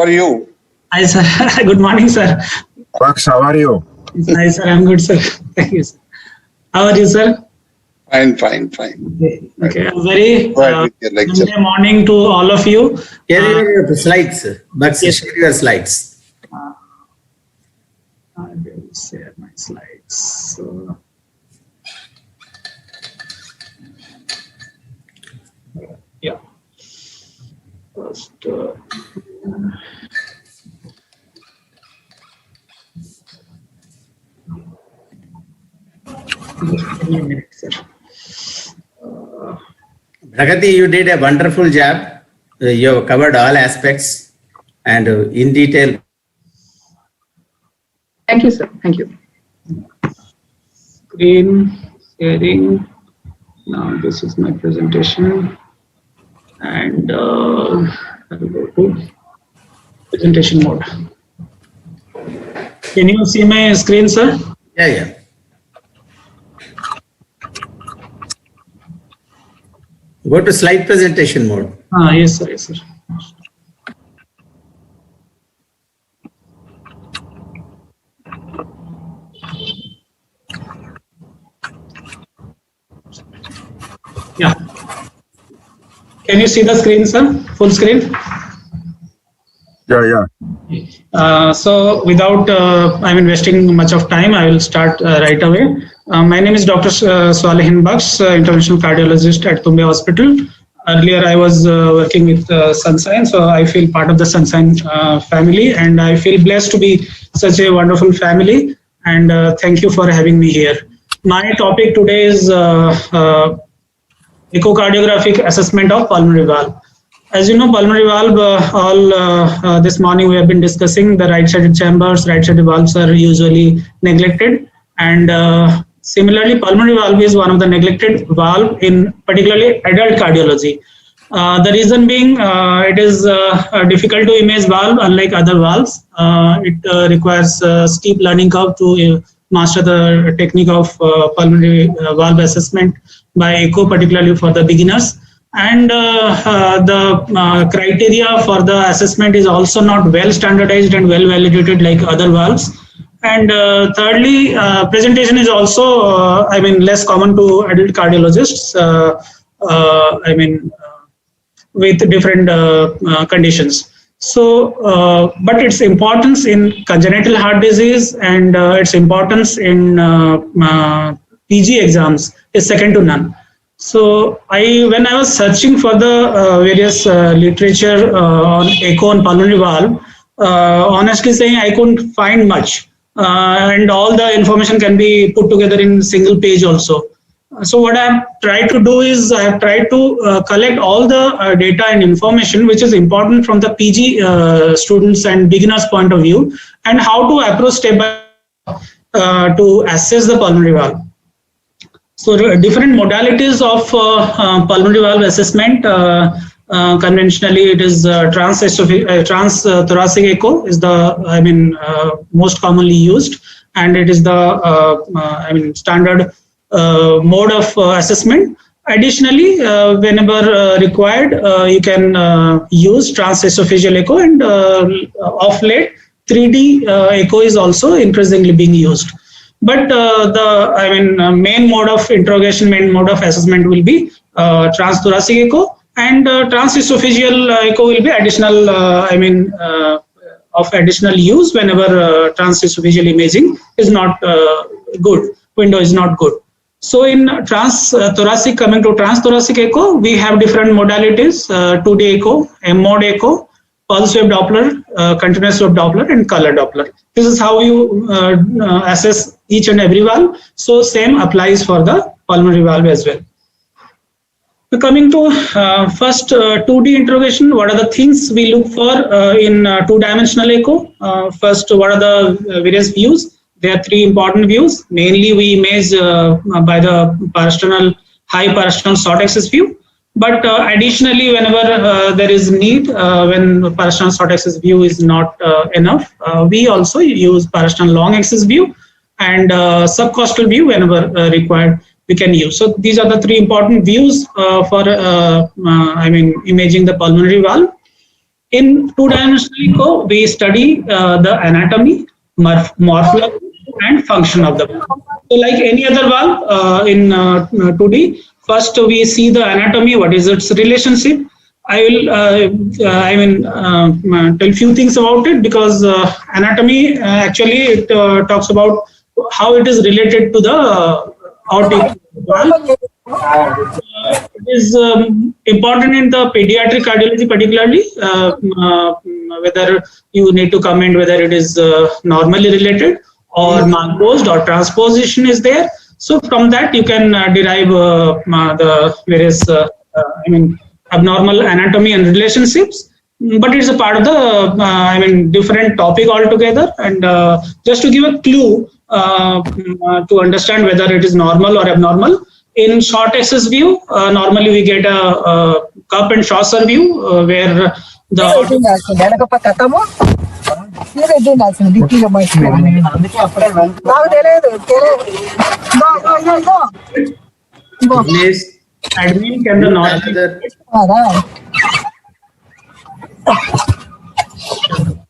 How are you? Hi, sir. Good morning, sir. Max, how are you? Hi, sir. I'm good, sir. Thank you, sir. How are you, sir? Fine. Okay. A very Go ahead with your lecture. Monday morning to all of you. Share your slides, Max. Yes. Share your slides. I will share my slides. So, yeah. First, just give me a minute, sir. Bhagati, you did a wonderful job. You have covered all aspects and in detail. Thank you, sir. Thank you. Screen sharing. Now this is my presentation, and I will go to presentation mode. Can you see my screen, sir? Yeah. Go to slide presentation mode. Yes, sir. Yes, sir. Yeah. Can you see the screen, sir? Full screen? Yeah. So without wasting much of time, I will start right away. My name is Dr. Swalehin Baksh, interventional cardiologist at Tumbe Hospital. Earlier, I was working with Sunshine, so I feel part of the Sunshine family, and I feel blessed to be such a wonderful family. And thank you for having me here. My topic today is echocardiographic assessment of pulmonary valve. As you know, pulmonary valve, this morning we have been discussing the right-sided chambers, right-sided valves are usually neglected. And similarly, pulmonary valve is one of the neglected valve in particularly adult cardiology. The reason being, it is difficult to image valve unlike other valves. It requires a steep learning curve to master the technique of pulmonary valve assessment by echo, particularly for the beginners. And the criteria for the assessment is also not well standardized and well validated like other valves. And thirdly, presentation is also, less common to adult cardiologists. With different conditions. So, but its importance in congenital heart disease and its importance in PG exams is second to none. So when I was searching for the various literature on echo and pulmonary valve, honestly saying I couldn't find much, and all the information can be put together in single page also. So what I have tried to do is I have tried to collect all the data and information which is important from the PG students and beginners point of view, and how to approach step by to assess the pulmonary valve. So different modalities of pulmonary valve assessment. Conventionally, it is trans-thoracic echo is the most commonly used, and it is the standard mode of assessment. Additionally, whenever required, you can use transesophageal echo, and of late 3D echo is also increasingly being used. But the main mode of interrogation, main mode of assessment will be transthoracic echo, and transesophageal echo will be additional, of additional use whenever transesophageal imaging is not good, window is not good. So in transthoracic, coming to transthoracic echo, we have different modalities: 2D echo, M-mode echo, pulse wave Doppler, continuous wave Doppler, and color Doppler. This is how you assess each and every valve. So same applies for the pulmonary valve as well. So coming to first 2D interrogation, what are the things we look for in two-dimensional echo? First, what are the various views? There are three important views. Mainly, we image by the parasternal, high parasternal short axis view. But additionally, whenever there is need, when parasternal short axis view is not enough, we also use parasternal long axis view and subcostal view whenever required, we can use. So these are the three important views for imaging the pulmonary valve. In two-dimensional echo, we study the anatomy, morphology, and function of the valve. So like any other valve in 2D, first we see the anatomy, what is its relationship. I will, tell few things about it, because anatomy actually it talks about how it is related to the aortic valve. It is important in the pediatric cardiology, particularly whether you need to comment whether it is normally related or malposed or transposition is there. So from that you can derive the various abnormal anatomy and relationships. But it's a part of the different topic altogether. And just to give a clue to understand whether it is normal or abnormal, in short axis view, normally we get a cup and saucer view where the admin can the not.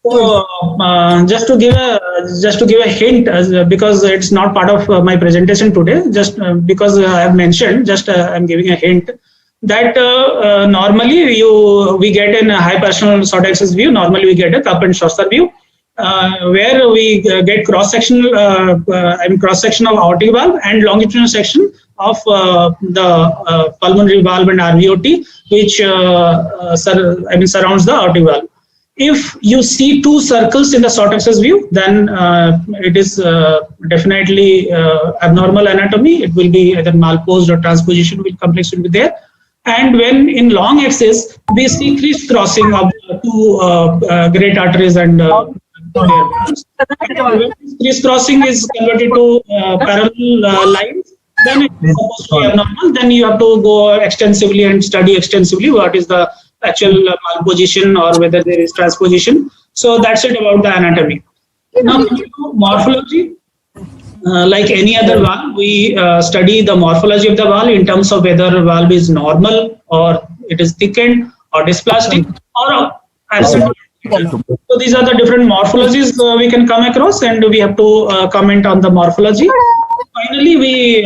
So just to give a hint, because it's not part of my presentation today, just because I have mentioned, I'm giving a hint that normally we get in a high personal short axis view. Normally we get a cup and saucer view, where we get cross section of aortic valve and longitudinal section of the pulmonary valve and RVOT, which surrounds the aortic valve. If you see two circles in the short axis view, then it is definitely abnormal anatomy. It will be either malposed or transposition with complex will be there. And when in long axis, we see crisscrossing of two great arteries and when crisscrossing is converted to parallel lines, then it is supposed to be abnormal. Then you have to go extensively and study extensively what is the actual malposition or whether there is transposition. So that's it about the anatomy. Now morphology, like any other valve, we study the morphology of the valve in terms of whether the valve is normal or it is thickened or dysplastic or absent. So these are the different morphologies we can come across, and we have to comment on the morphology. Finally, we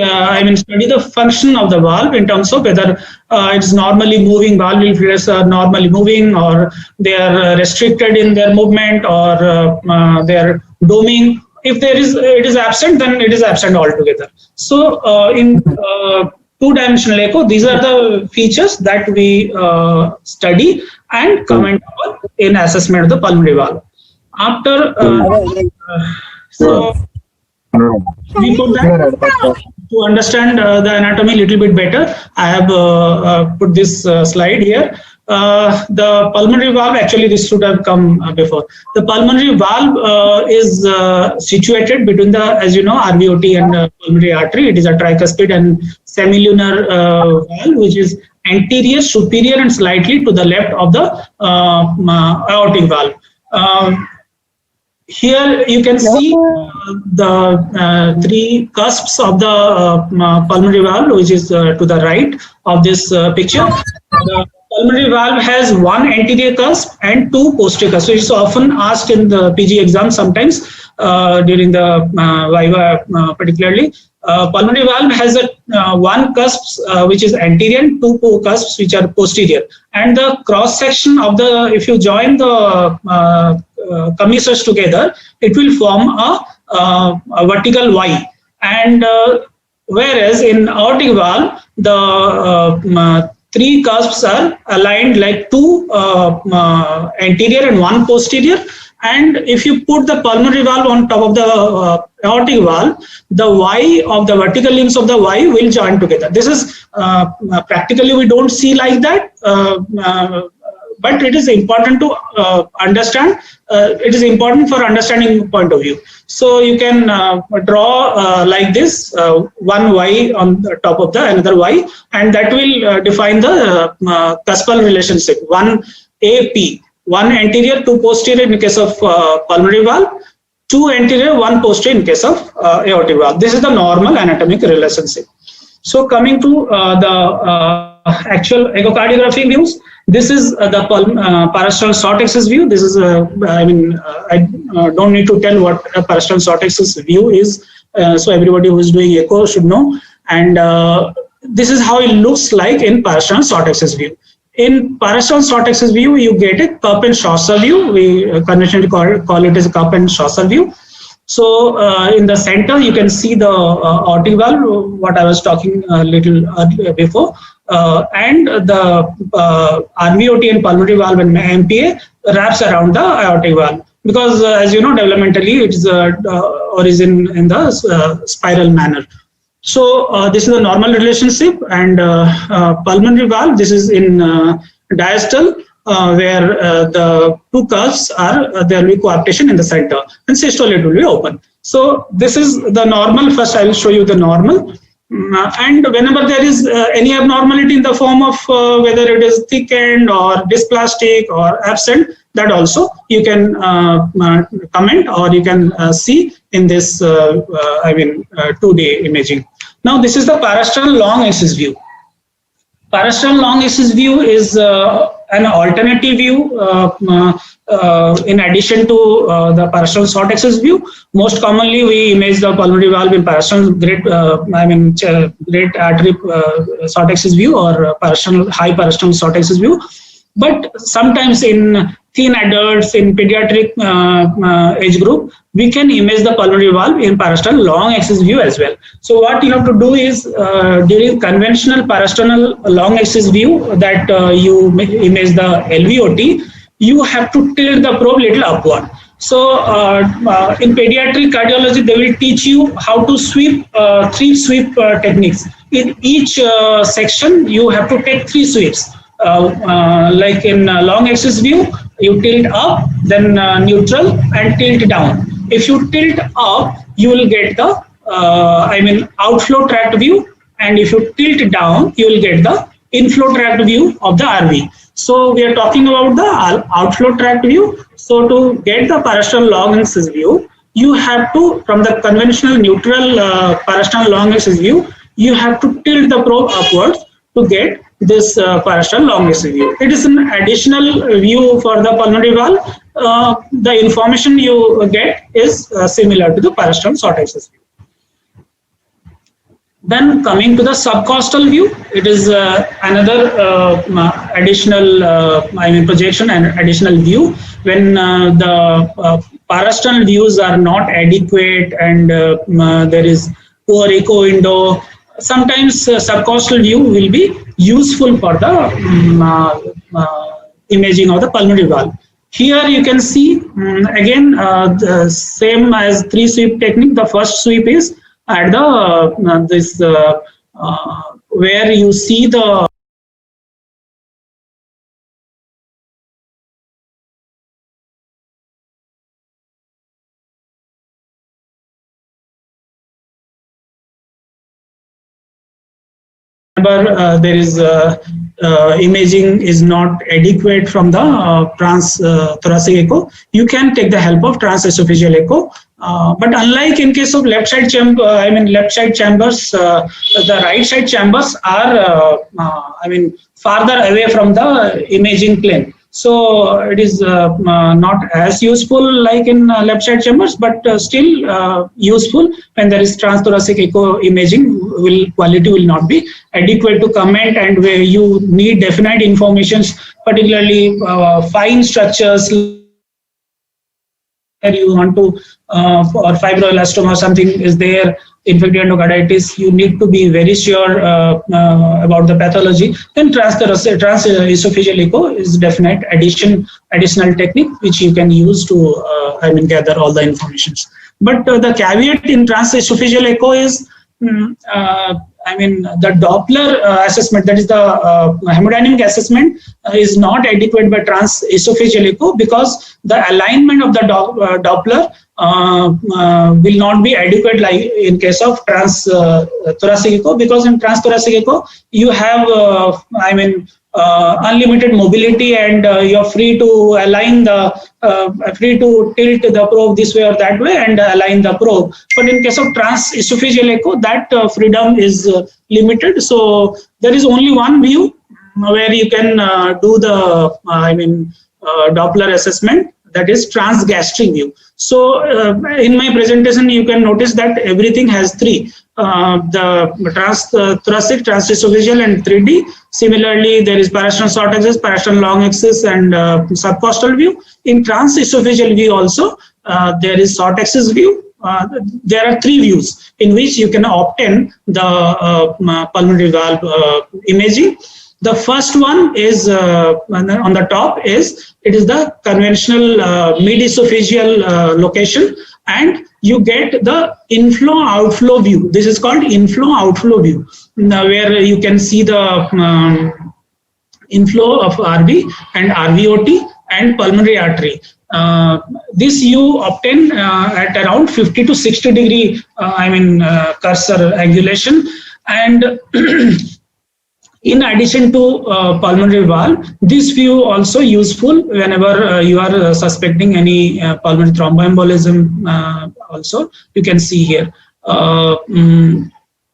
study the function of the valve in terms of whether it's normally moving, valve flares are normally moving, or they are restricted in their movement, or they are doming. If it is absent, then it is absent altogether. So in two-dimensional echo, these are the features that we study and comment on in assessment of the pulmonary valve. After before that, to understand the anatomy a little bit better, I have put this slide here. The pulmonary valve, actually this should have come before. The pulmonary valve is situated between the, as you know, RVOT and pulmonary artery. It is a tricuspid and semilunar valve, which is anterior, superior, and slightly to the left of the aortic valve. Here you can see the three cusps of the pulmonary valve, which is to the right of this picture. The pulmonary valve has one anterior cusp and two posterior cusps. So it's often asked in the PG exam sometimes during the Viva particularly. Pulmonary valve has a one cusp which is anterior and two cusps which are posterior. And the cross section of the, if you join the commissures together, it will form a vertical Y. And whereas in aortic valve, the three cusps are aligned like two anterior and one posterior. And if you put the pulmonary valve on top of the aortic valve, the Y of the vertical limbs of the Y will join together. This is practically we don't see like that, but it is important to understand. It is important for understanding point of view. So you can draw like this, one Y on the top of the another Y, and that will define the cuspal relationship. One AP. One anterior, two posterior in case of pulmonary valve, two anterior, one posterior in case of aortic valve. This is the normal anatomic relationship. So coming to the actual echocardiography views. This is the parasternal short axis view. This is I don't need to tell what a parasternal short axis view is. So everybody who is doing echo should know. And this is how it looks like in parasternal short axis view. In parasternal short axis view, you get a cup and saucer view. We conventionally call it as a cup and saucer view. So in the center, you can see the aortic valve, what I was talking a little earlier before, and the RVOT and pulmonary valve and MPA wraps around the aortic valve. Because as you know, developmentally, it's origin in the spiral manner. So this is the normal relationship, and pulmonary valve, this is in diastole, where the two curves are, there will be coaptation in the center, and systole it will be open. So this is the normal. First I will show you the normal, and whenever there is any abnormality in the form of whether it is thickened or dysplastic or absent, that also you can comment or you can see in this 2D imaging. Now this is the parasternal long axis view. Parasternal long axis view is an alternative view in addition to the parasternal short axis view. Most commonly we image the pulmonary valve in parasternal great artery short axis view or high parasternal short axis view. But sometimes in thin adults, in pediatric age group, we can image the pulmonary valve in parasternal long axis view as well. So what you have to do is during conventional parasternal long axis view that you image the LVOT, you have to tilt the probe little upward. So in pediatric cardiology, they will teach you how to sweep 3 sweep techniques. In each section, you have to take 3 sweeps. Like in long axis view, you tilt up, then neutral, and tilt down. If you tilt up, you will get the outflow tract view, and if you tilt down, you will get the inflow tract view of the RV. So we are talking about the outflow tract view. So to get the parasternal long axis view, you have to, from the conventional neutral parasternal long axis view, you have to tilt the probe upwards to get this parasternal long axis view. It is an additional view for the pulmonary valve. The information you get is similar to the parasternal short axis view. Then coming to the subcostal view, it is another additional projection and additional view when the parasternal views are not adequate and there is poor echo window. Sometimes subcostal view will be useful for the imaging of the pulmonary valve. Here you can see again the same as 3 sweep technique. The first sweep is at the where you see the there is imaging is not adequate from the transthoracic echo, you can take the help of transesophageal echo. But unlike in case of left side chambers, the right side chambers are farther away from the imaging plane. So it is not as useful like in left side chambers, but still useful when there is transthoracic echo imaging. Quality will not be adequate to comment, and where you need definite informations, particularly fine structures where you want to or fibroelastoma or something is there, infective endocarditis, you need to be very sure about the pathology. Then transesophageal echo is definite additional technique which you can use to gather all the information. But the caveat in transesophageal echo is the Doppler assessment, that is the hemodynamic assessment, is not adequate by transesophageal echo because the alignment of the Doppler will not be adequate like in case of transthoracic echo, because in transthoracic echo you have unlimited mobility, and you're free to align free to tilt the probe this way or that way and align the probe. But in case of transesophageal echo, that freedom is limited. So there is only one view where you can do the Doppler assessment, that is transgastric view. So in my presentation, you can notice that everything has three: the thoracic, transesophageal, and 3D. Similarly, there is parasternal short axis, parasternal long axis, and subcostal view. In transesophageal view also, there is short axis view. There are three views in which you can obtain the pulmonary valve imaging. The first one is on the top is it is the conventional mid-esophageal location, and you get the inflow-outflow view. This is called inflow-outflow view, where you can see the inflow of RV and RVOT and pulmonary artery. This you obtain at around 50 to 60 degree cursor angulation, and in addition to pulmonary valve, this view also useful whenever you are suspecting any pulmonary thromboembolism. Also, you can see here.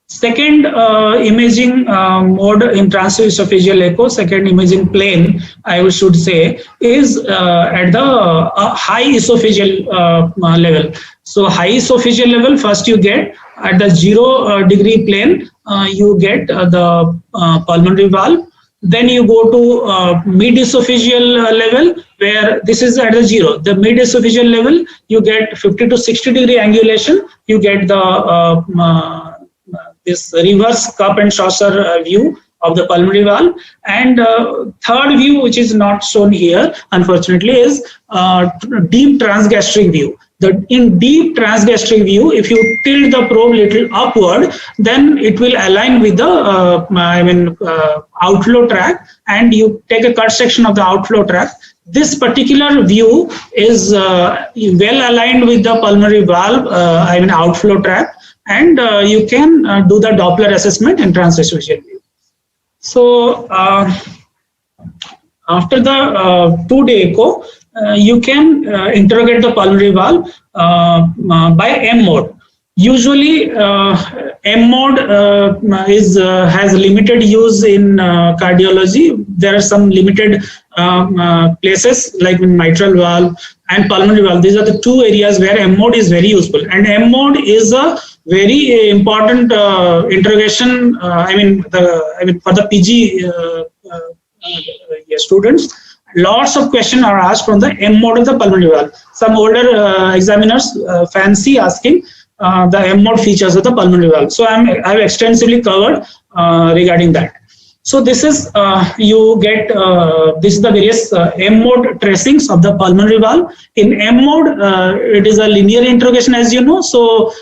Second imaging mode in transesophageal echo, second imaging plane, I should say, is at the high esophageal level. So high esophageal level, first you get at the 0 degree plane, you get the pulmonary valve. Then you go to mid-esophageal level, where this is at the 0. The mid-esophageal level, you get 50 to 60 degree angulation. You get the this reverse cup and saucer view of the pulmonary valve. And third view, which is not shown here, unfortunately, is deep transgastric view. In deep transgastric view, if you tilt the probe little upward, then it will align with the outflow tract, and you take a cut section of the outflow tract. This particular view is well aligned with the pulmonary valve, outflow tract, and you can do the Doppler assessment in transesophageal view. So after the 2-day echo, you can interrogate the pulmonary valve by M mode. Usually, M mode has limited use in cardiology. There are some limited places like in mitral valve and pulmonary valve. These are the two areas where M mode is very useful. And M mode is a very important interrogation. For the PG students. Lots of questions are asked from the M mode of the pulmonary valve. Some older examiners fancy asking the M mode features of the pulmonary valve. So I've extensively covered regarding that. So this is you get this is the various M mode tracings of the pulmonary valve. In M mode, it is a linear interrogation, as you know. So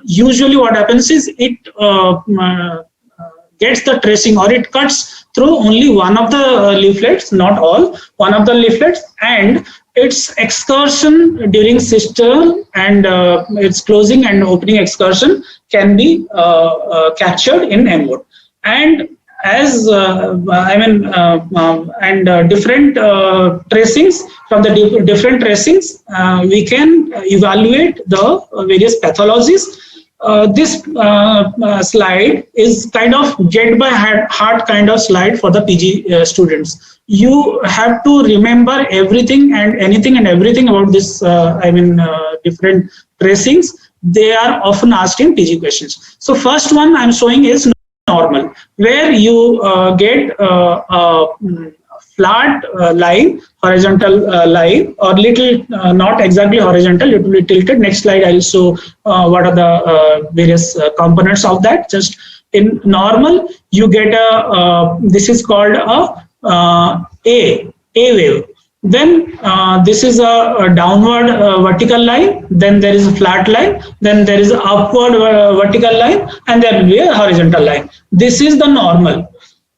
usually what happens is it gets the tracing, or it cuts through only one of the leaflets, not all, one of the leaflets, and its excursion during systole and its closing and opening excursion can be captured in M mode. And as different tracings, from the different tracings, we can evaluate the various pathologies. This slide is kind of get by heart kind of slide for the PG students. You have to remember everything and anything and everything about this, different tracings. They are often asked in PG questions. So first one I'm showing is normal, where you get a flat line, horizontal line, or little not exactly horizontal, little bit tilted. Next slide I'll show what are the various components of that. Just in normal, you get a this is called a wave. Then this is a downward vertical line, then there is a flat line, then there is an upward vertical line, and there will be a horizontal line. This is the normal.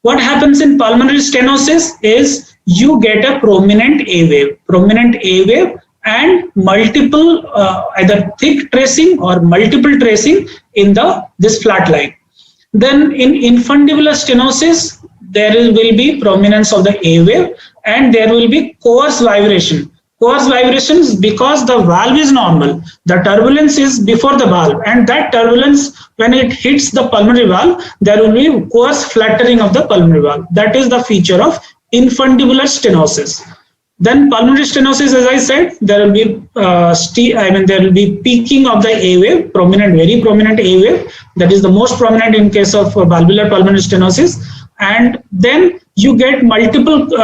What happens in pulmonary stenosis is you get a prominent A wave. Prominent A wave and multiple either thick tracing or multiple tracing in this flat line. Then in infundibular stenosis, there will be prominence of the A wave and there will be coarse vibration. Coarse vibrations because the valve is normal. The turbulence is before the valve, and that turbulence, when it hits the pulmonary valve, there will be coarse fluttering of the pulmonary valve. That is the feature of infundibular stenosis. Then pulmonary stenosis, as I said, there will be there will be peaking of the A wave, very prominent A wave. That is the most prominent in case of valvular pulmonary stenosis. And then you get multiple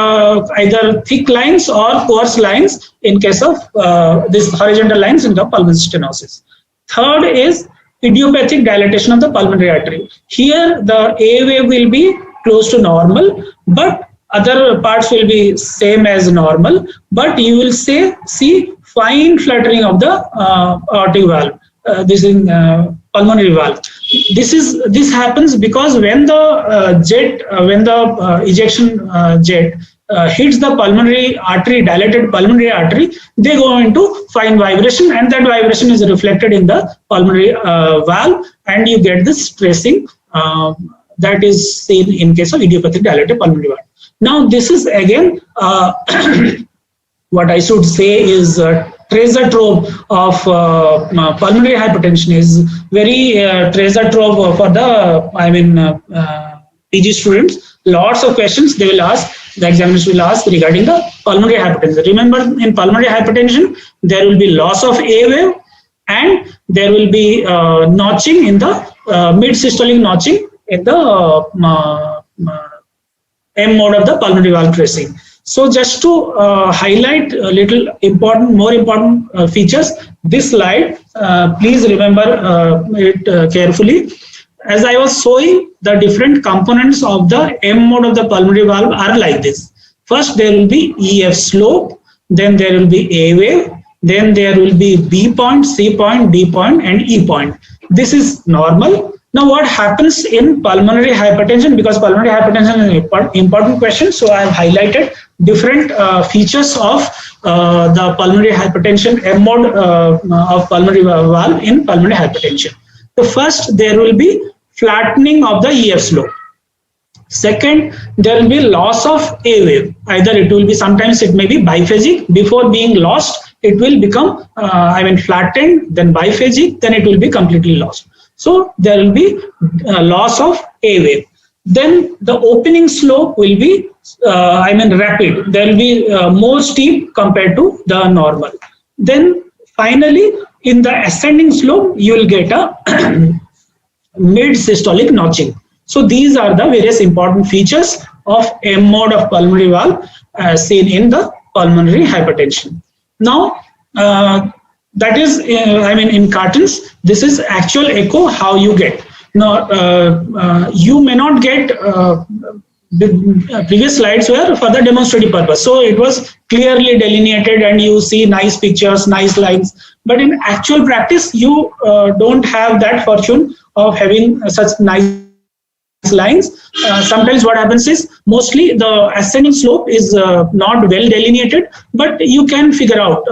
either thick lines or coarse lines in case of this horizontal lines in the pulmonary stenosis. Third is idiopathic dilatation of the pulmonary artery. Here the A wave will be close to normal, but other parts will be same as normal, but you will see fine fluttering of the aortic valve. This is pulmonary valve. This happens because when the ejection jet hits the pulmonary artery, dilated pulmonary artery, they go into fine vibration, and that vibration is reflected in the pulmonary valve, and you get this tracing that is seen in case of idiopathic dilated pulmonary valve. Now, this is again what I should say is treasure trove of pulmonary hypertension is very treasure trove for the PG students. Lots of questions they will ask, the examiners will ask regarding the pulmonary hypertension. Remember, in pulmonary hypertension, there will be loss of A wave and there will be notching in the mid-systolic notching in the M mode of the pulmonary valve tracing. So just to highlight a little more important features, this slide, please remember it carefully. As I was showing, the different components of the M mode of the pulmonary valve are like this. First, there will be EF slope, then there will be A wave, then there will be B point, C point, D point, and E point. This is normal. Now, what happens in pulmonary hypertension? Because pulmonary hypertension is an important question, so I have highlighted different features of the pulmonary hypertension M mode of pulmonary valve in pulmonary hypertension. The first, there will be flattening of the EF slope. Second, there will be loss of A wave. Either it will be, sometimes it may be biphagic. Before being lost, it will become flattened, then biphagic, then it will be completely lost. So there will be loss of A wave. Then the opening slope will be rapid. There will be more steep compared to the normal. Then finally, in the ascending slope, you will get a mid-systolic notching. So these are the various important features of M mode of pulmonary valve seen in the pulmonary hypertension. Now, that is, in cartons, this is actual echo how you get. Now, you may not get, the previous slides were for the demonstrative purpose. So it was clearly delineated and you see nice pictures, nice lines. But in actual practice, you don't have that fortune of having such nice lines. Sometimes what happens is mostly the ascending slope is not well delineated, but you can figure out,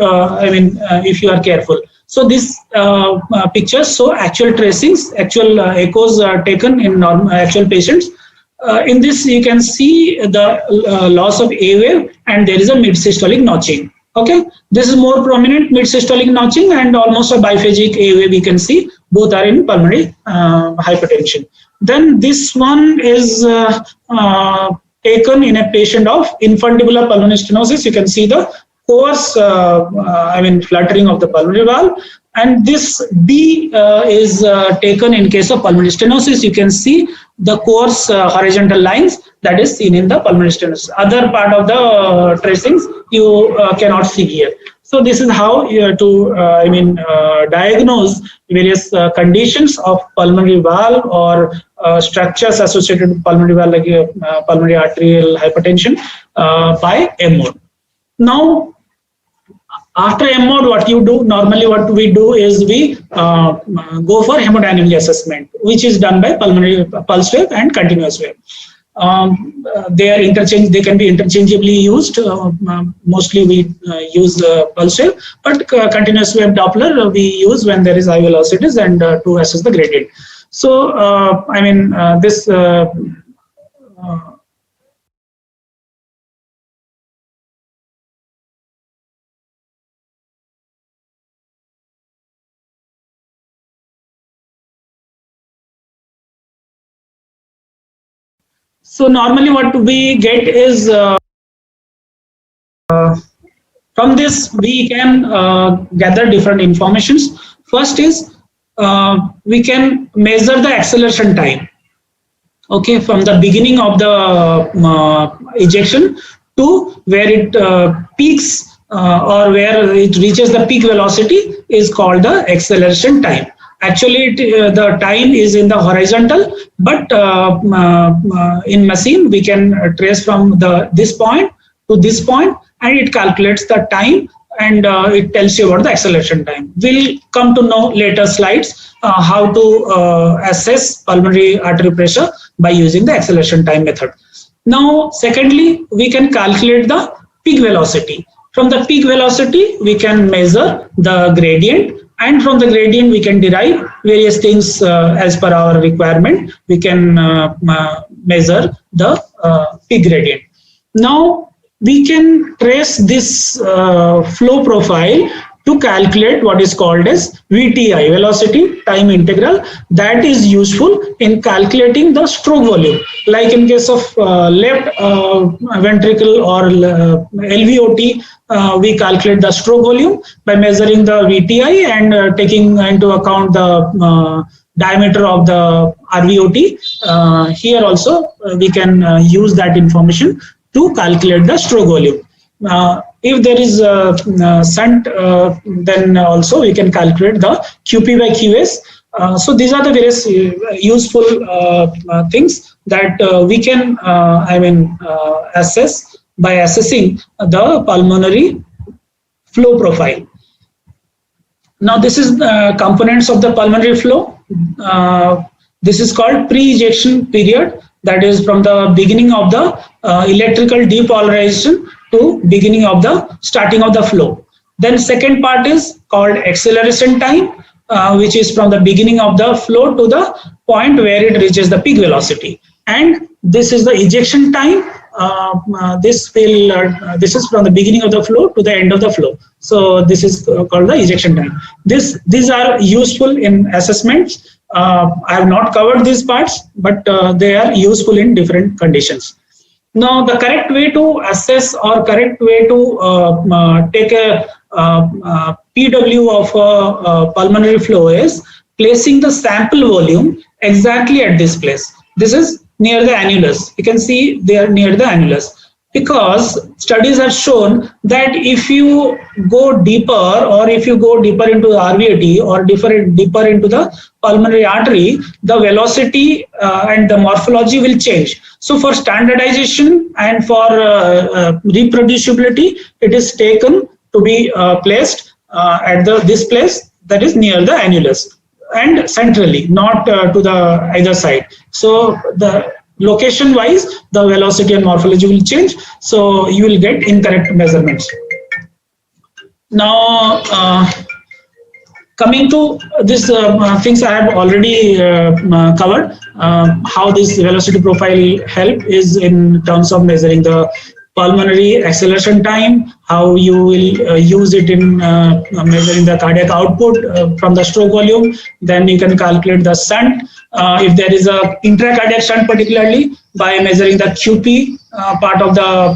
if you are careful. So this pictures show actual tracings, actual echoes taken in actual patients. In this, you can see the loss of A wave and there is a mid-systolic notching. Okay, this is more prominent mid-systolic notching and almost a biphagic A wave. You can see both are in pulmonary hypertension. Then this one is taken in a patient of infundibular pulmonary stenosis. You can see the coarse, fluttering of the pulmonary valve. And this B is taken in case of pulmonary stenosis. You can see the coarse horizontal lines that is seen in the pulmonary stenosis. Other part of the tracings you cannot see here. So this is how you have to diagnose various conditions of pulmonary valve or structures associated with pulmonary valve like pulmonary arterial hypertension by M mode. Now, after M mode, what you do, normally what we do is we go for hemodynamic assessment, which is done by pulmonary pulse wave and continuous wave. They are they can be interchangeably used. Mostly we use pulse wave, but continuous wave Doppler we use when there is high velocities and to assess the gradient. So I mean this so normally what we get is from this we can gather different informations. First is we can measure the acceleration time. Okay, from the beginning of the ejection to where it peaks or where it reaches the peak velocity is called the acceleration time. Actually, the time is in the horizontal, but in machine we can trace from this point to this point, and it calculates the time and it tells you about the acceleration time. We'll come to know later slides how to assess pulmonary artery pressure by using the acceleration time method. Now, secondly, we can calculate the peak velocity. From the peak velocity, we can measure the gradient, and from the gradient, we can derive various things as per our requirement. We can measure the peak gradient. Now, we can trace this flow profile to calculate what is called as VTI, velocity time integral. That is useful in calculating the stroke volume. Like in case of left ventricle or LVOT, we calculate the stroke volume by measuring the VTI and taking into account the diameter of the RVOT. Here also we can use that information to calculate the stroke volume. If there is a shunt, then also we can calculate the QP by QS. So these are the various useful things that we can, assess by assessing the pulmonary flow profile. Now this is the components of the pulmonary flow. This is called pre-ejection period. That is from the beginning of the electrical depolarization to beginning of the starting of the flow. Then second part is called acceleration time, which is from the beginning of the flow to the point where it reaches the peak velocity. And this is the ejection time. This is from the beginning of the flow to the end of the flow. So this is called the ejection time. These are useful in assessments. I have not covered these parts, but they are useful in different conditions. Now, the correct way to assess or correct way to take a PW of a pulmonary flow is placing the sample volume exactly at this place. This is near the annulus. You can see they are near the annulus. Because studies have shown that if you go deeper or if you go deeper into the RVAT or deeper into the pulmonary artery, the velocity and the morphology will change. So for standardization and for reproducibility, it is taken to be placed at this place, that is near the annulus and centrally, not to the either side. So the location wise, the velocity and morphology will change, so you will get incorrect measurements. Now coming to this things I have already covered. How this velocity profile help is in terms of measuring the pulmonary acceleration time, how you will use it in measuring the cardiac output from the stroke volume. Then you can calculate the shunt, if there is a intracardiac shunt, particularly by measuring the QP part of the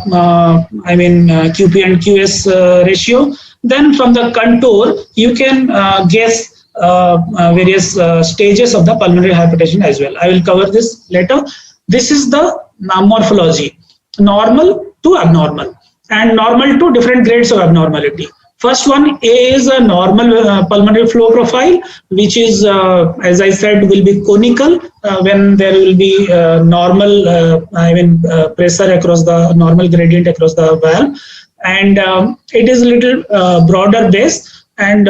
QP and QS ratio. Then from the contour you can guess various stages of the pulmonary hypertension as well. I will cover this later. This is the morphology, normal to abnormal, and normal to different grades of abnormality. First one, A is a normal pulmonary flow profile, which is, as I said, will be conical when there will be normal, pressure across the normal gradient across the valve, and it is a little broader base, And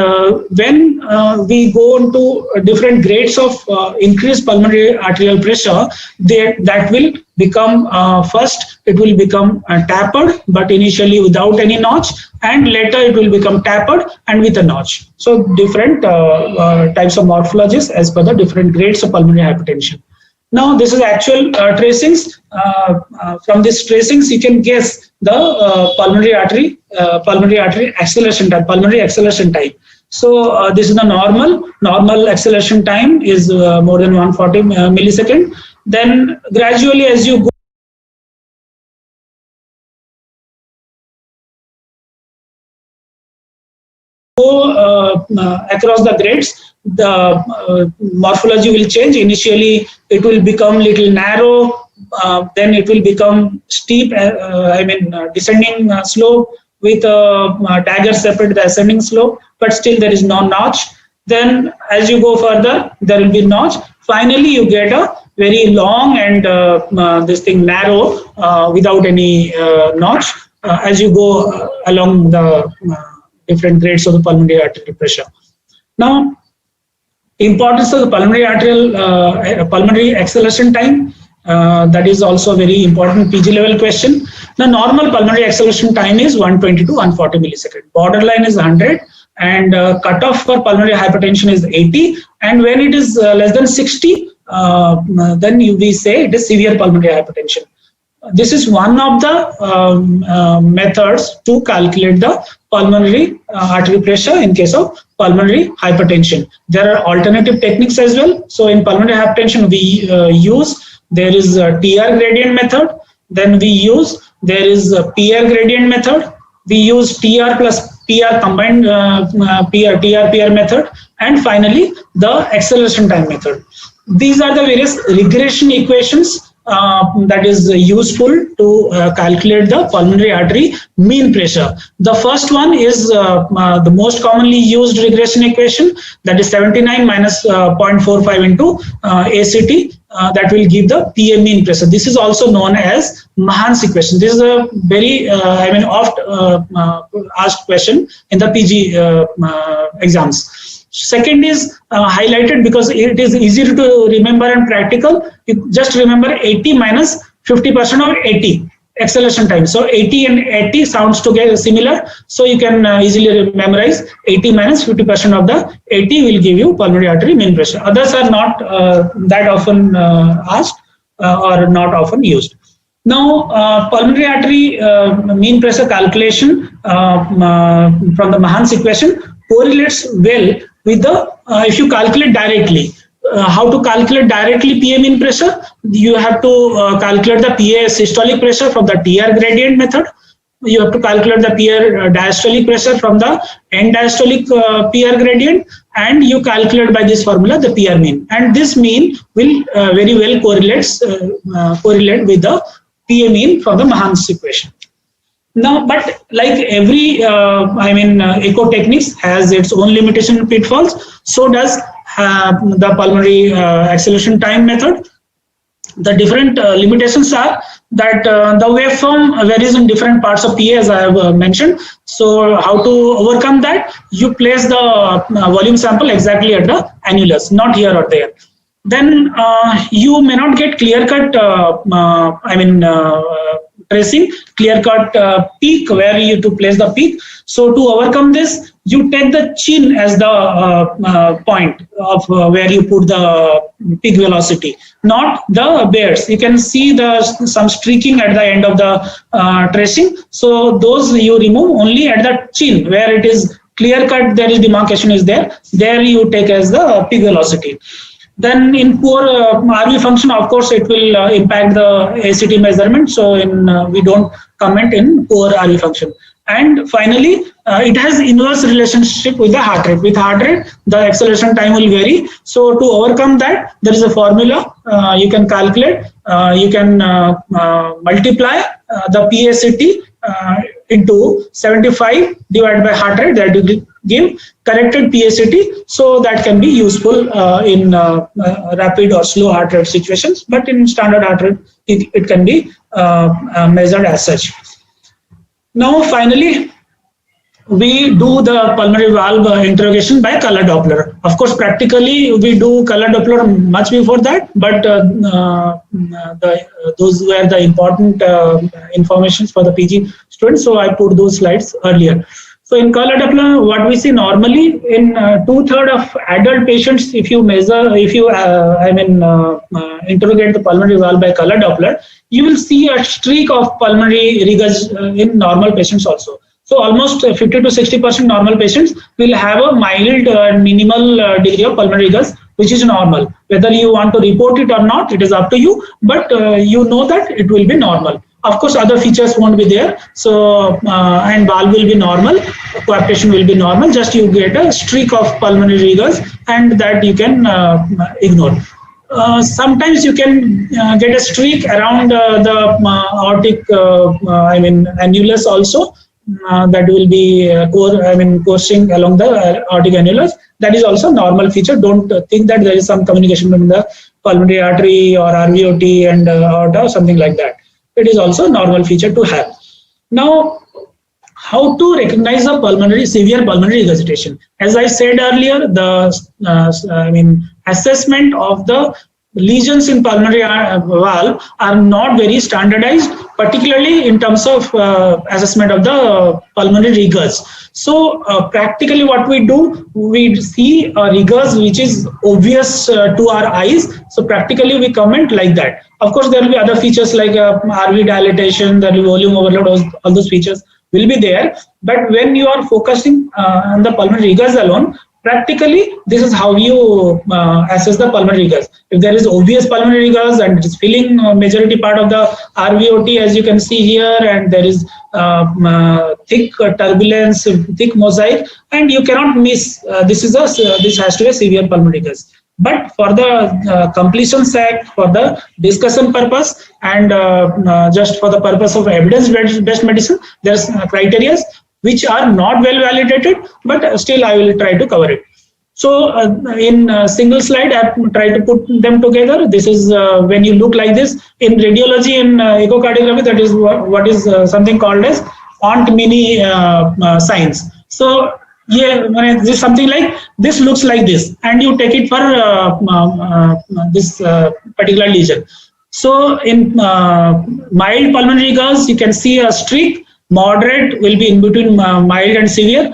when we go into different grades of increased pulmonary arterial pressure, that will become first it will become tapered, but initially without any notch, and later it will become tapered and with a notch. So different types of morphologies as per the different grades of pulmonary hypertension. Now this is actual tracings. From these tracings, you can guess the pulmonary artery acceleration time, pulmonary acceleration time. So this is the normal acceleration time is more than 140 millisecond. Then gradually, as you go across the grades, the morphology will change. Initially, it will become little narrow, then it will become steep, descending slope with a dagger separate the ascending slope, but still there is no notch. Then as you go further, there will be notch. Finally, you get a very long and this thing narrow without any notch as you go along the different grades of the pulmonary arterial pressure. Now, importance of the pulmonary acceleration time, that is also a very important PG level question. The normal pulmonary acceleration time is 120 to 140 millisecond. Borderline is 100, and cutoff for pulmonary hypertension is 80. And when it is less than 60, then we say it is severe pulmonary hypertension. This is one of the methods to calculate the pulmonary artery pressure in case of pulmonary hypertension. There are alternative techniques as well. So in pulmonary hypertension, we there is a TR gradient method. Then there is a PR gradient method. We use TR plus PR combined TR-PR method. And finally, the acceleration time method. These are the various regression equations that is useful to calculate the pulmonary artery mean pressure. The first one is the most commonly used regression equation, that is 79 minus 0.45 into ACT. That will give the PA mean pressure. This is also known as Mahan's equation. This is a very oft asked question in the PG exams. Second is highlighted because it is easy to remember and practical. You just remember 80 minus 50% of 80 acceleration time. So 80 and 80 sounds together similar. So you can easily memorize 80 minus 50% of the 80 will give you pulmonary artery mean pressure. Others are not that often asked or not often used. Now, pulmonary artery mean pressure calculation from the Mahan's equation correlates well with the, if you calculate directly, how to calculate directly PA mean pressure? You have to calculate the PA systolic pressure from the TR gradient method. You have to calculate the PR diastolic pressure from the end diastolic PR gradient, and you calculate by this formula the PR mean. And this mean will very well correlate with the PA mean from the Mahan's equation. Now, but like every, echo techniques has its own limitation and pitfalls. So does the pulmonary acceleration time method. The different limitations are that the waveform varies in different parts of PA, as I have mentioned. So how to overcome that? You place the volume sample exactly at the annulus, not here or there. Then you may not get clear-cut, tracing, clear-cut peak where you to place the peak. So to overcome this, you take the chin as the point of where you put the peak velocity, not the bears. You can see some streaking at the end of the tracing. So those you remove only at the chin where it is clear-cut. There is demarcation is there. There you take as the peak velocity. Then in poor RV function, of course, it will impact the ACT measurement. So we don't comment in poor RV function. And finally, it has inverse relationship with the heart rate. With heart rate, the acceleration time will vary. So to overcome that, there is a formula you can calculate. You can multiply the PACT into 75 divided by heart rate. That will give corrected PACT. So that can be useful in rapid or slow heart rate situations. But in standard heart rate, it can be measured as such. Now, finally, we do the pulmonary valve interrogation by color Doppler. Of course, practically we do color Doppler much before that, but those were the important informations for the PG students. So I put those slides earlier. So in color Doppler, what we see normally in 2/3 of adult patients, if you measure, if you interrogate the pulmonary valve by color Doppler, you will see a streak of pulmonary rigors in normal patients also. So almost 50 to 60% normal patients will have a mild minimal degree of pulmonary rigors, which is normal. Whether you want to report it or not, it is up to you, but you know that it will be normal. Of course, other features won't be there. So, and valve will be normal, coaptation will be normal, just you get a streak of pulmonary rigors and that you can ignore. Sometimes you can get a streak around the aortic, annulus also. That will be coursing along the aortic annulus. That is also normal feature. Don't think that there is some communication between the pulmonary artery or RVOT and aorta or something like that. It is also normal feature to have. Now, how to recognize a severe pulmonary regurgitation? As I said earlier, the assessment of the lesions in pulmonary valve are not very standardized, particularly in terms of assessment of the pulmonary rigors. So practically what we do, we see rigors which is obvious to our eyes. So practically we comment like that. Of course, there will be other features like RV dilatation, there will be volume overload, all those features will be there. But when you are focusing on the pulmonary rigors alone, practically, this is how you assess the pulmonary rigors. If there is obvious pulmonary rigors and it is filling majority part of the RVOT, as you can see here, and there is thick turbulence, thick mosaic, and you cannot miss. This has to be a severe pulmonary rigors. But for the completion sake, for the discussion purpose, and just for the purpose of evidence-based medicine, there's criteria which are not well validated, but still I will try to cover it. So in a single slide, I have tried to put them together. This is when you look like this. In radiology and echocardiography, that is what is something called as Aunt Minnie signs. So yeah, this is something like this looks like this, and you take it for this particular lesion. So in mild pulmonary rigors, you can see a streak. Moderate will be in between mild and severe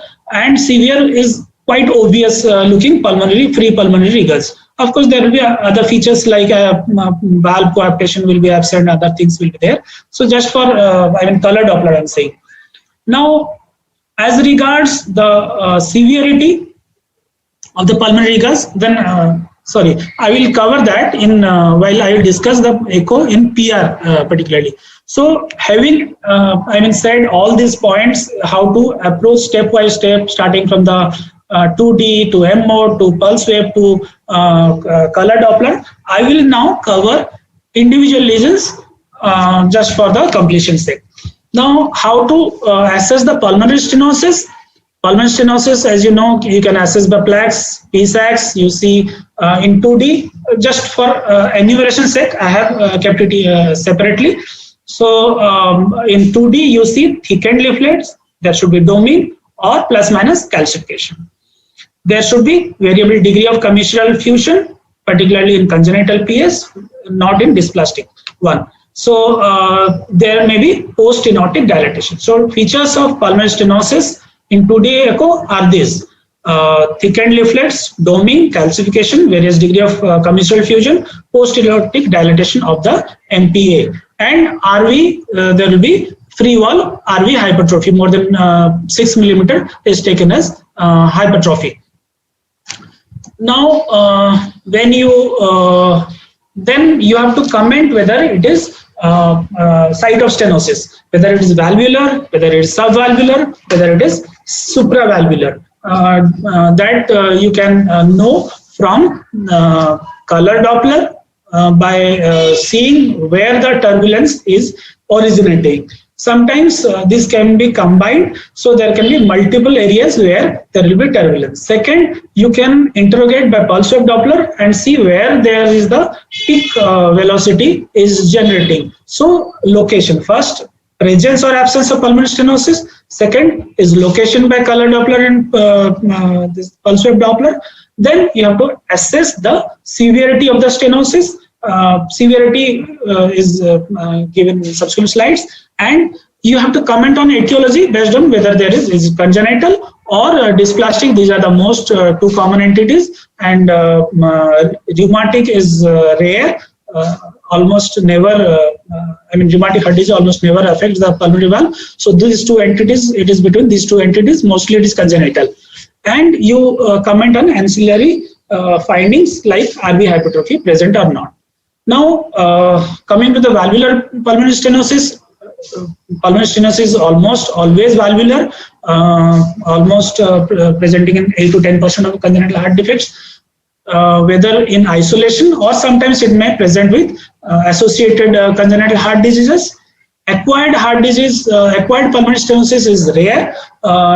is quite obvious looking free pulmonary rigors. Of course, there will be other features like valve coaptation will be absent, other things will be there. So just for color Doppler, I'm saying. Now, as regards the severity of the pulmonary rigors, then I will cover that in while I will discuss the echo in PR particularly. So having said all these points, how to approach step by step, starting from the 2D to M mode to pulse wave to color Doppler, I will now cover individual lesions just for the completion sake. Now, how to assess the pulmonary stenosis? Pulmonary stenosis, as you know, you can assess by plaques, PSACs. You see in 2D. Just for enumeration sake, I have kept it separately. So in 2D, you see thickened leaflets. There should be domine or plus minus calcification. There should be variable degree of commissural fusion, particularly in congenital PS, not in dysplastic one. So there may be post-stenotic dilatation. So features of pulmonary stenosis in 2D echo are these: thickened leaflets, domine, calcification, various degree of commissural fusion, post-stenotic dilatation of the MPA. And RV, there will be free wall RV hypertrophy, more than 6 millimeter is taken as hypertrophy. Now, when you then you have to comment whether it is site of stenosis, whether it is valvular, whether it is subvalvular, whether it is supravalvular. That you can know from color Doppler by seeing where the turbulence is originating. Sometimes this can be combined, so there can be multiple areas where there will be turbulence. Second, you can interrogate by pulse wave Doppler and see where there is the peak velocity is generating. So location, first presence or absence of pulmonary stenosis. Second is location by color Doppler and this pulse wave Doppler. Then you have to assess the severity of the stenosis. Severity is given in subsequent slides, and you have to comment on etiology based on whether there is congenital or dysplastic. These are the most two common entities, and rheumatic is rare. Almost never, rheumatic heart disease almost never affects the pulmonary valve. So these two entities, it is between these two entities, mostly it is congenital. And you comment on ancillary findings like RV hypertrophy present or not. Now, coming to the valvular pulmonary stenosis, is almost always valvular, almost presenting in 8 to 10% of congenital heart defects, whether in isolation or sometimes it may present with associated congenital heart diseases. Acquired heart disease, acquired pulmonary stenosis is rare.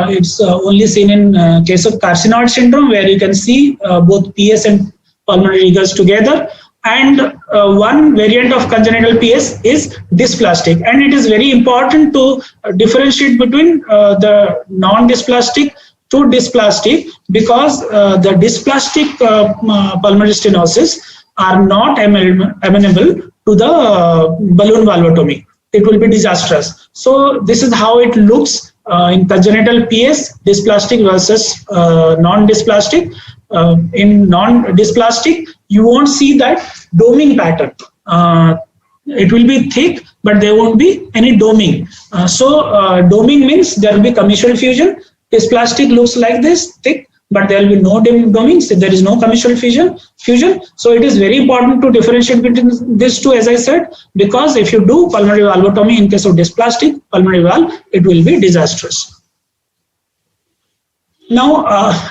It's only seen in case of carcinoid syndrome, where you can see both PS and pulmonary rigors together. And one variant of congenital PS is dysplastic, and it is very important to differentiate between the non-dysplastic to dysplastic, because the dysplastic pulmonary stenosis are not amenable to the balloon valvotomy. It will be disastrous. So this is how it looks in congenital PS, dysplastic versus non-dysplastic. In non-dysplastic, you won't see that doming pattern. It will be thick, but there won't be any doming. Doming means there will be commisural fusion. Dysplastic looks like this, thick, but there will be no doming, so there is no commisural fusion. So it is very important to differentiate between these two, as I said, because if you do pulmonary valvotomy in case of dysplastic pulmonary valve, it will be disastrous. Now,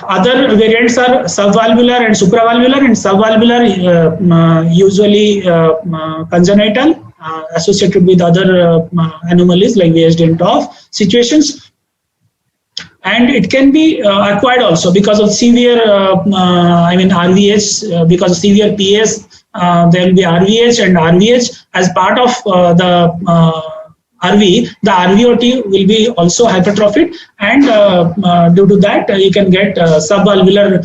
other variants are subvalvular and supravalvular. And subvalvular usually congenital, associated with other anomalies like VSD and TOF situations. And it can be acquired also because of severe, RVH, because of severe PS, there will be RVH, and RVH as part of the RV, the RVOT will be also hypertrophied, and due to that you can get subvalvular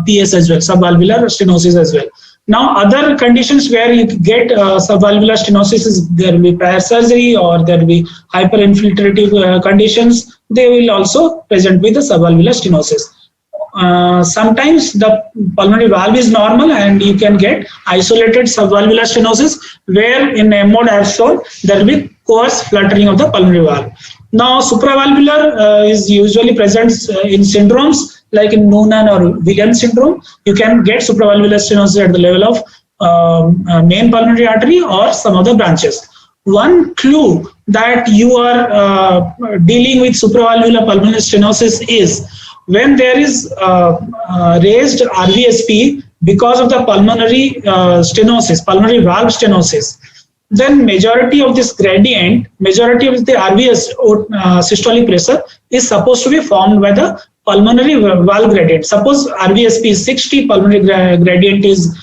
PS as well, subvalvular stenosis as well. Now, other conditions where you get subvalvular stenosis is there will be prior surgery, or there will be hyperinfiltrative conditions. They will also present with the subvalvular stenosis. Sometimes the pulmonary valve is normal and you can get isolated subvalvular stenosis, where in M mode I have shown there will be coarse fluttering of the pulmonary valve. Now, supravalvular is usually present in syndromes like in Noonan or Williams syndrome. You can get supravalvular stenosis at the level of main pulmonary artery or some other branches. One clue that you are dealing with supravalvular pulmonary stenosis is when there is raised RVSP because of the pulmonary stenosis, pulmonary valve stenosis. Then majority of this gradient, majority of the RVS systolic pressure is supposed to be formed by the pulmonary valve gradient. Suppose RVSP is 60, pulmonary gradient is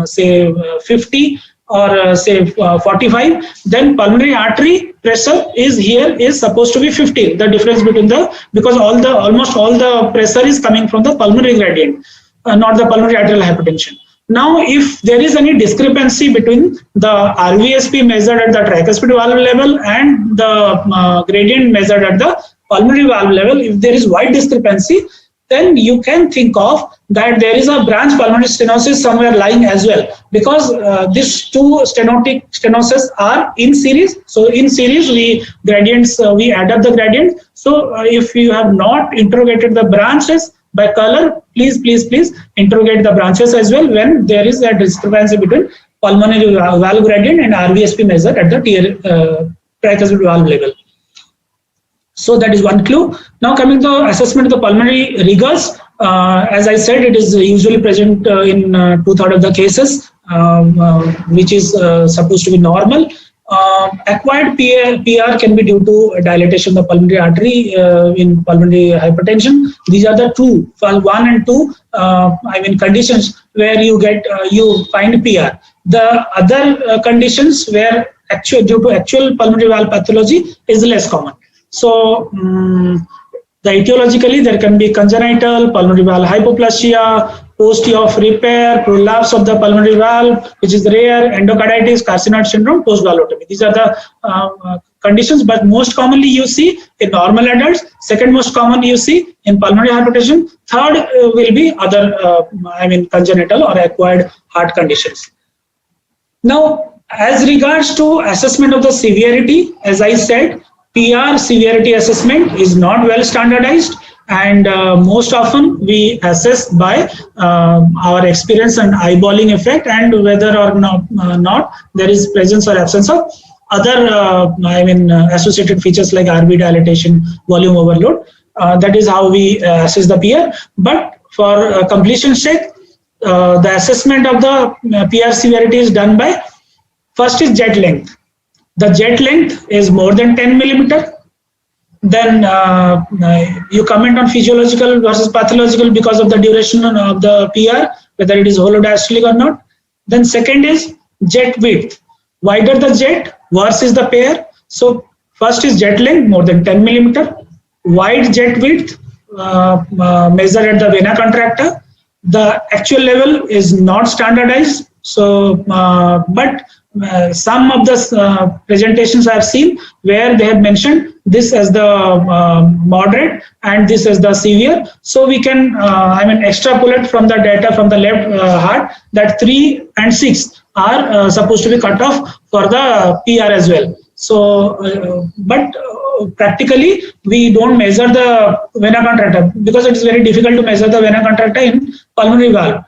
say 50 or say 45, then pulmonary artery pressure is supposed to be 50. The difference between because almost all the pressure is coming from the pulmonary gradient, not the pulmonary arterial hypertension. Now, if there is any discrepancy between the RVSP measured at the tricuspid valve level and the gradient measured at the pulmonary valve level, if there is wide discrepancy, then you can think of that there is a branch pulmonary stenosis somewhere lying as well, because these two stenosis are in series. So in series, we add up the gradient. So if you have not interrogated the branches by color, please interrogate the branches as well when there is a discrepancy between pulmonary valve gradient and RVSP measured at the tricuspid valve level. So that is one clue. Now, coming to assessment of the pulmonary rigors, as I said, it is usually present in 2/3 of the cases, which is supposed to be normal. Acquired PR can be due to dilatation of the pulmonary artery in pulmonary hypertension. These are the two, 1 and 2, conditions where you find PR. The other conditions where due to actual pulmonary valve pathology is less common. So the etiologically there can be congenital pulmonary valve hypoplasia, post-op repair, prolapse of the pulmonary valve, which is rare, endocarditis, carcinoid syndrome, post-valvotomy. These are the conditions, but most commonly you see in normal adults. Second most common you see in pulmonary hypertension. Third will be other, congenital or acquired heart conditions. Now, as regards to assessment of the severity, as I said, PR severity assessment is not well standardized, and most often we assess by our experience and eyeballing effect, and whether or not there is presence or absence of other associated features like RV dilatation, volume overload. That is how we assess the PR. But for completion's sake, the assessment of the PR severity is done by, first is jet length. The jet length is more than 10 millimeter. Then you comment on physiological versus pathological because of the duration of the PR, whether it is holodiastolic or not. Then second is jet width. Wider the jet, worse is the pair. So first is jet length more than 10 millimeter. Wide jet width measured at the vena contracta. The actual level is not standardized. So, but some of the presentations I have seen where they have mentioned this as the moderate and this as the severe. So we can extrapolate from the data from the left heart that 3 and 6 are supposed to be cut off for the PR as well. So, but practically we don't measure the vena contracta because it is very difficult to measure the vena contracta in pulmonary valve.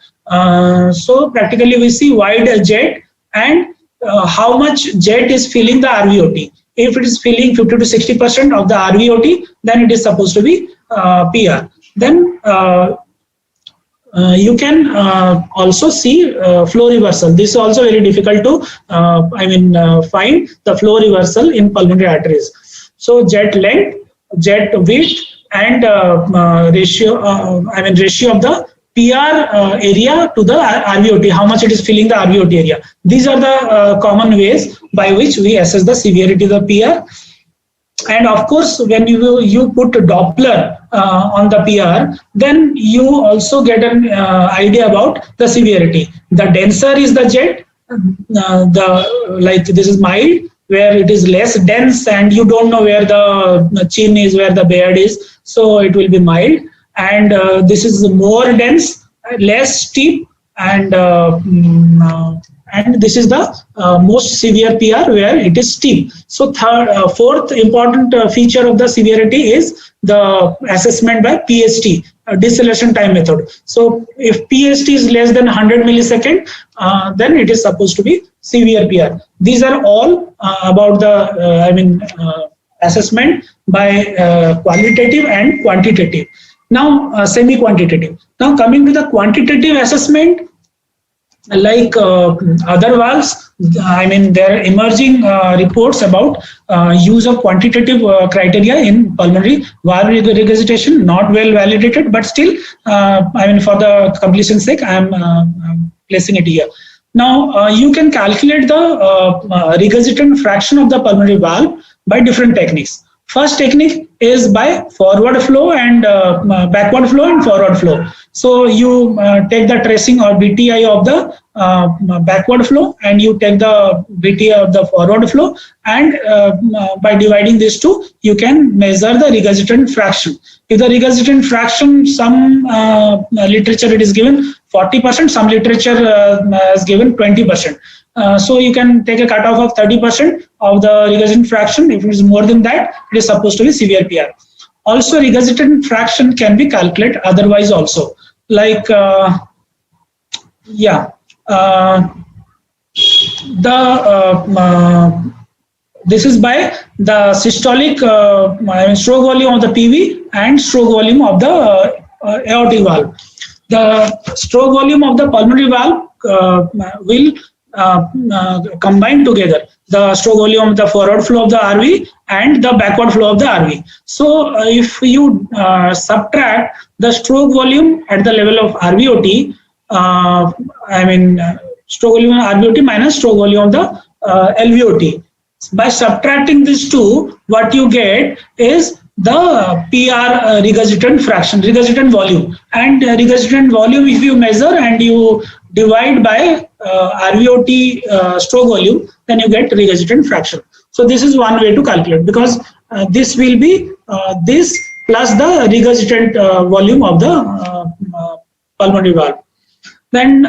So practically we see wide jet and how much jet is filling the RVOT. If it is filling 50 to 60% of the RVOT, then it is supposed to be PR. Then you can also see flow reversal. This is also very difficult to find the flow reversal in pulmonary arteries. So jet length, jet width, and ratio of the PR area to the RVOT, how much it is filling the RVOT area. These are the common ways by which we assess the severity of the PR. And of course, when you put Doppler on the PR, then you also get an idea about the severity. The denser is the jet, like this is mild, where it is less dense and you don't know where the chin is, where the beard is, so it will be mild. And this is more dense, less steep, and this is the most severe PR where it is steep. So fourth important feature of the severity is the assessment by PST, deceleration time method. So if PST is less than 100 millisecond, then it is supposed to be severe PR. These are all about the assessment by qualitative and quantitative. Now semi-quantitative. Now coming to the quantitative assessment, like other valves, there are emerging reports about use of quantitative criteria in pulmonary valve regurgitation, not well validated, but still, for the completion's sake, I am placing it here. Now, you can calculate the regurgitant fraction of the pulmonary valve by different techniques. First technique is by forward flow and backward flow and forward flow. So you take the tracing or BTI of the backward flow and you take the BTI of the forward flow, and by dividing these two, you can measure the regurgitant fraction. If the regurgitant fraction, some literature it is given 40%, some literature is given 20%. So you can take a cutoff of 30% of the regurgitant fraction. If it is more than that, it is supposed to be severe PR. Also, regurgitant fraction can be calculated otherwise also. Like, this is by the systolic stroke volume of the PV and stroke volume of the aortic valve. The stroke volume of the pulmonary valve will combine together the stroke volume of the forward flow of the RV and the backward flow of the RV. So if you subtract the stroke volume at the level of RVOT, stroke volume of RVOT minus stroke volume of the LVOT, By subtracting these two, what you get is the PR regurgitant fraction, regurgitant volume. And regurgitant volume, if you measure and you divide by RVOT stroke volume, then you get regurgitant fraction. So this is one way to calculate, because this will be this plus the regurgitant volume of the pulmonary valve. Then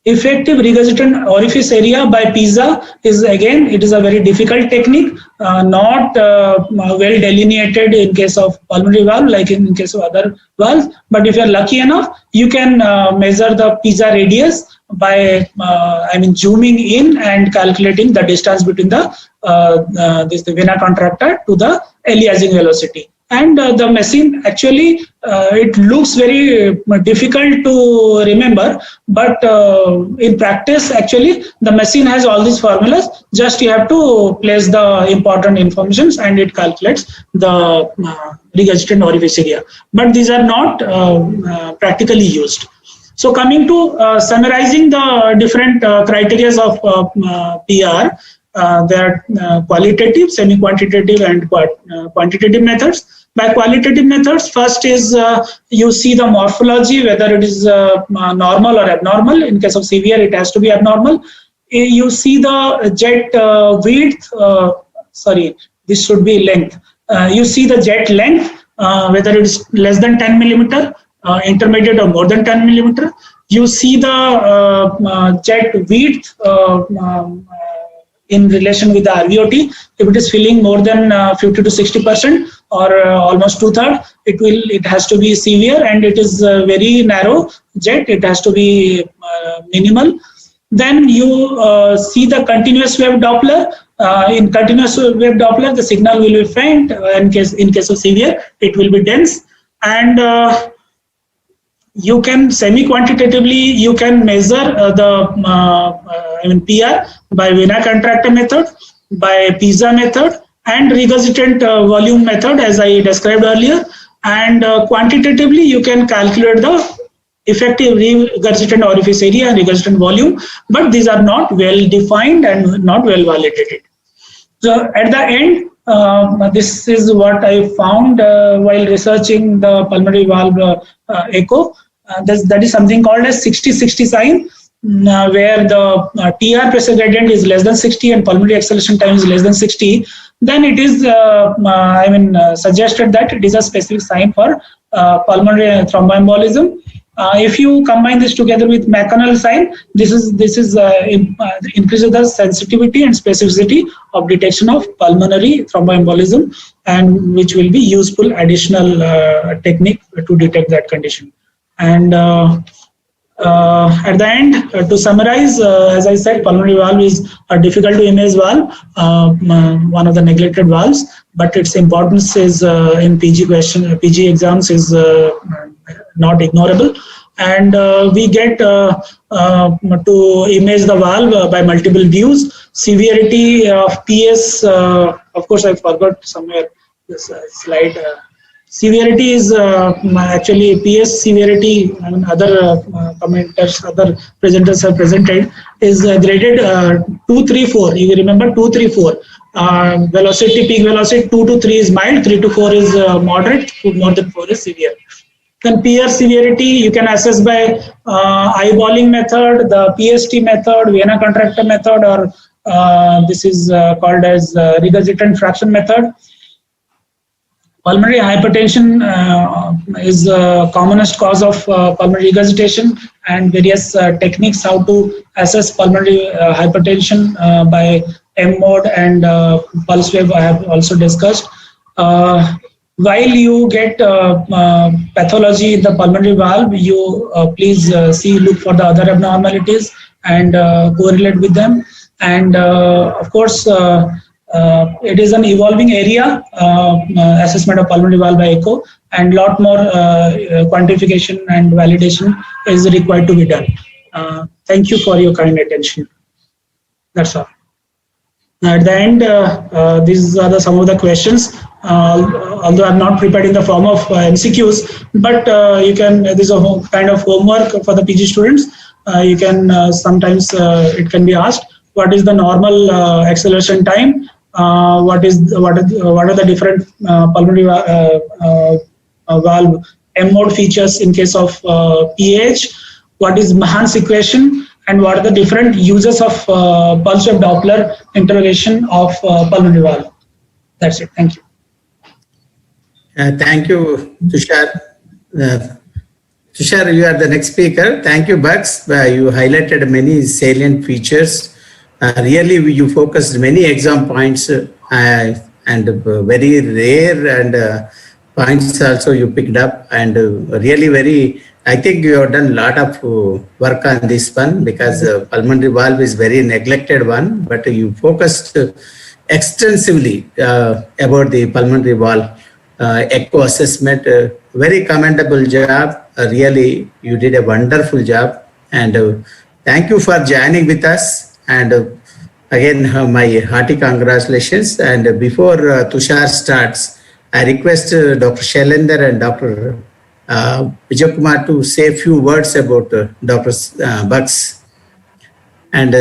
effective regurgitant orifice area by PISA is, again, it is a very difficult technique, not well delineated in case of pulmonary valve like in case of other valves. But if you are lucky enough, you can measure the PISA radius by zooming in and calculating the distance between the vena contracta to the aliasing velocity. And the machine, actually, it looks very difficult to remember, but in practice, actually, the machine has all these formulas. Just you have to place the important informations and it calculates the regurgitant orifice area. But these are not practically used. So coming to summarizing the different criteria of PR, there are qualitative, semi-quantitative and quantitative methods. By qualitative methods, first is you see the morphology, whether it is normal or abnormal. In case of severe, it has to be abnormal. You see the jet width, this should be length. You see the jet length, whether it is less than 10 millimeter, intermediate or more than 10 millimeter. You see the jet width in relation with the RVOT. If it is filling more than 50 to 60% or almost 2/3, it has to be severe, and it is very narrow jet. It has to be minimal. Then you see the continuous wave Doppler. In continuous wave Doppler, the signal will be faint. In case of severe, it will be dense. And you can semi-quantitatively, you can measure the PR by vena contracta method, by PISA method, and regurgitant volume method, as I described earlier. And quantitatively, you can calculate the effective regurgitant orifice area and regurgitant volume, but these are not well defined and not well validated. So at the end, this is what I found while researching the pulmonary valve echo. That is something called as 60-60 sign, where the TR pressure gradient is less than 60 and pulmonary acceleration time is less than 60. Then it is suggested that it is a specific sign for pulmonary thromboembolism. If you combine this together with McConnell sign, this increases the sensitivity and specificity of detection of pulmonary thromboembolism, and which will be useful additional technique to detect that condition. And at the end, to summarize, as I said, pulmonary valve is a difficult to image valve, one of the neglected valves, but its importance is in PG exams is not ignorable. And we get to image the valve by multiple views. Severity of PS, of course, I forgot somewhere this slide. Severity is actually PS severity, other commenters, other presenters have presented, is graded 2, 3, 4. You remember 2, 3, 4. Velocity, peak velocity 2 to 3 is mild, 3 to 4 is moderate, more than 4 is severe. Then PR severity you can assess by eyeballing method, the PST method, vena contracta method, or this is called as regurgitant fraction method. Pulmonary hypertension is the commonest cause of pulmonary regurgitation, and various techniques how to assess pulmonary hypertension by M mode and pulse wave I have also discussed. While you get pathology in the pulmonary valve, you please look for the other abnormalities and correlate with them. And of course, it is an evolving area, assessment of pulmonary valve by echo, and lot more quantification and validation is required to be done. Thank you for your kind attention. That's all. At the end, these are some of the questions. Although I'm not prepared in the form of MCQs, but you can. This is a kind of homework for the PG students. You can sometimes it can be asked. what is the normal acceleration time, what are the different pulmonary valve M mode features in case of PH, what is Mahan's equation, and what are the different uses of pulse wave Doppler interrogation of pulmonary valve. That's it. Thank you. Thank you, Tushar. Tushar, you are the next speaker. Thank you, Bugs. You highlighted many salient features. Really, you focused many exam points and very rare and points also you picked up, and really I think you have done a lot of work on this one, because pulmonary valve is very neglected one, but you focused extensively about the pulmonary valve echo assessment. Very commendable job. Really, you did a wonderful job, and thank you for joining with us. And again, my hearty congratulations. And before Tushar starts, I request Dr. Shailendra and Dr. Vijay Kumar to say a few words about Dr. Bugs. And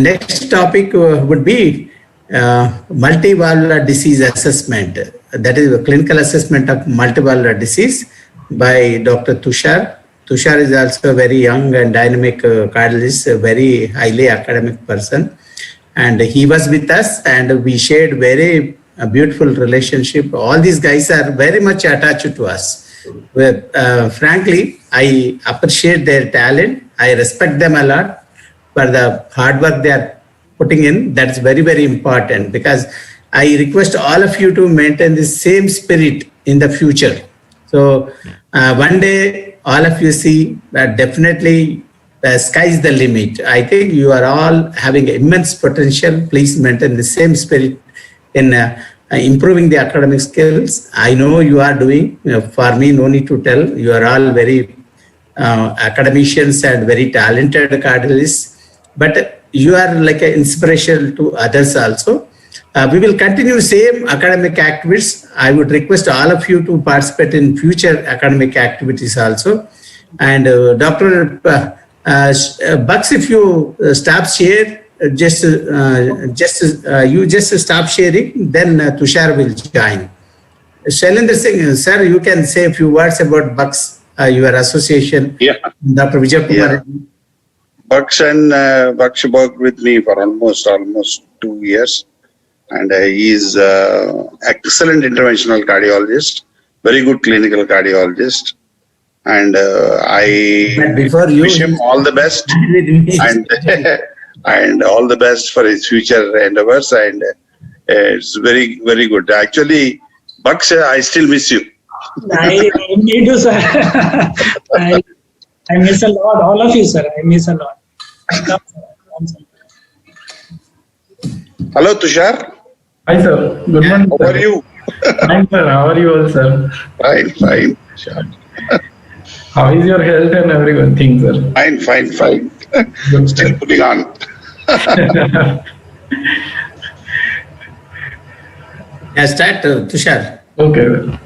next topic would be multivalvular disease assessment. That is a clinical assessment of multivalvular disease by Dr. Tushar. Tushar is also a very young and dynamic cardiologist, a very highly academic person. And he was with us, and we shared very beautiful relationship. All these guys are very much attached to us. Frankly, I appreciate their talent. I respect them a lot for the hard work they are putting in. That's very, very important, because I request all of you to maintain the same spirit in the future. So one day, all of you see that definitely the sky is the limit. I think you are all having immense potential. Please maintain the same spirit in improving the academic skills. I know you are doing. For me, no need to tell. You are all very academicians and very talented cardiologists. But you are like an inspiration to others also. We will continue same academic activities. I would request all of you to participate in future academic activities also. And Dr. Bugs, if you stop share, just stop sharing, then Tushar will join. Shailendra Singh, sir, you can say a few words about Bugs, your association. Yeah. Dr. Vijay Kumar. Yeah. Bugs worked with me for almost 2 years, and he is excellent interventional cardiologist, very good clinical cardiologist, and I wish him all the best and all the best for his future endeavors. And it's very, very good. Actually, Bugs, I still miss you. I need to, sir. I miss a lot, all of you, sir. I miss a lot. Hello, Tushar. Hi, sir. Good morning. How are you? Fine, sir. How are you all, sir? Fine. Sure. How is your health and everything, sir? Fine. Good, Still sir. putting on. Yeah, start, Tushar. Okay, sir.